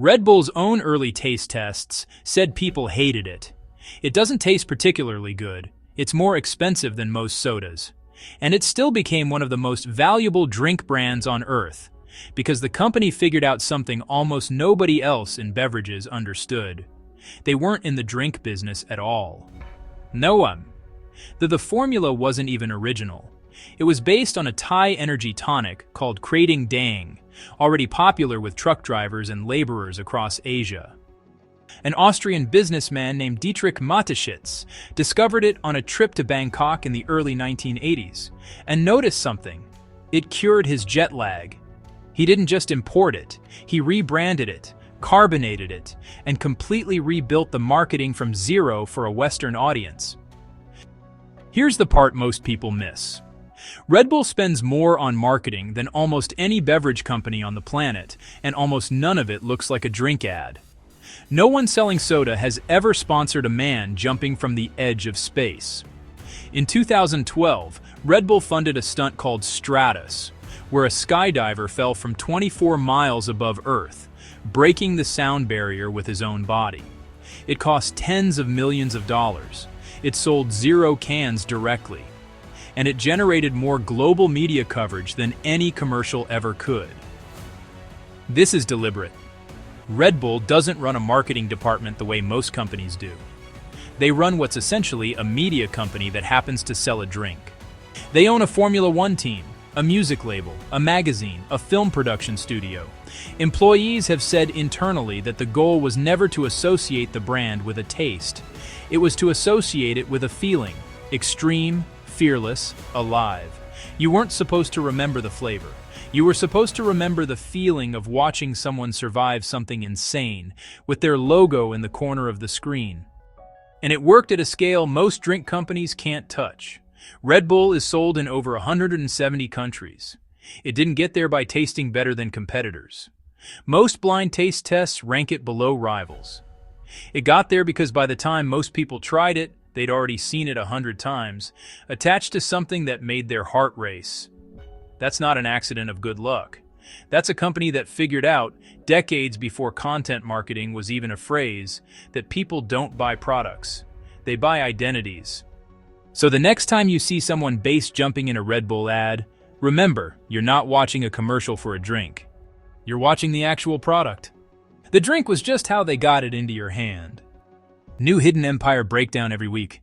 Red Bull's own early taste tests said people hated it. It doesn't taste particularly good. It's more expensive than most sodas. And it still became one of the most valuable drink brands on earth, because the company figured out something almost nobody else in beverages understood. They weren't in the drink business at all. The formula wasn't even original. It was based on a Thai energy tonic called Krating Dang, already popular with truck drivers and laborers across Asia. An Austrian businessman named Dietrich Mateschitz discovered it on a trip to Bangkok in the early 1980s, and noticed something. It cured his jet lag. He didn't just import it, he rebranded it, carbonated it, and completely rebuilt the marketing from zero for a Western audience. Here's the part most people miss. Red Bull spends more on marketing than almost any beverage company on the planet, and almost none of it looks like a drink ad. No one selling soda has ever sponsored a man jumping from the edge of space. In 2012, Red Bull funded a stunt called Stratos, where a skydiver fell from 24 miles above Earth, breaking the sound barrier with his own body. It cost tens of millions of dollars. It sold 0 cans directly. And it generated more global media coverage than any commercial ever could. This is deliberate. Red Bull doesn't run a marketing department the way most companies do. They run what's essentially a media company that happens to sell a drink. They own a Formula One team, a music label, a magazine, a film production studio. Employees have said internally that the goal was never to associate the brand with a taste. It was to associate it with a feeling: extreme, fearless, alive. You weren't supposed to remember the flavor. You were supposed to remember the feeling of watching someone survive something insane, with their logo in the corner of the screen. And it worked at a scale most drink companies can't touch. Red Bull is sold in over 170 countries. It didn't get there by tasting better than competitors. Most blind taste tests rank it below rivals. It got there because by the time most people tried it, they'd already seen it 100 times, attached to something that made their heart race. That's not an accident of good luck. That's a company that figured out, decades before content marketing was even a phrase, that people don't buy products. They buy identities. So the next time you see someone base jumping in a Red Bull ad, remember, you're not watching a commercial for a drink. You're watching the actual product. The drink was just how they got it into your hand. New Hidden Empire breakdown every week.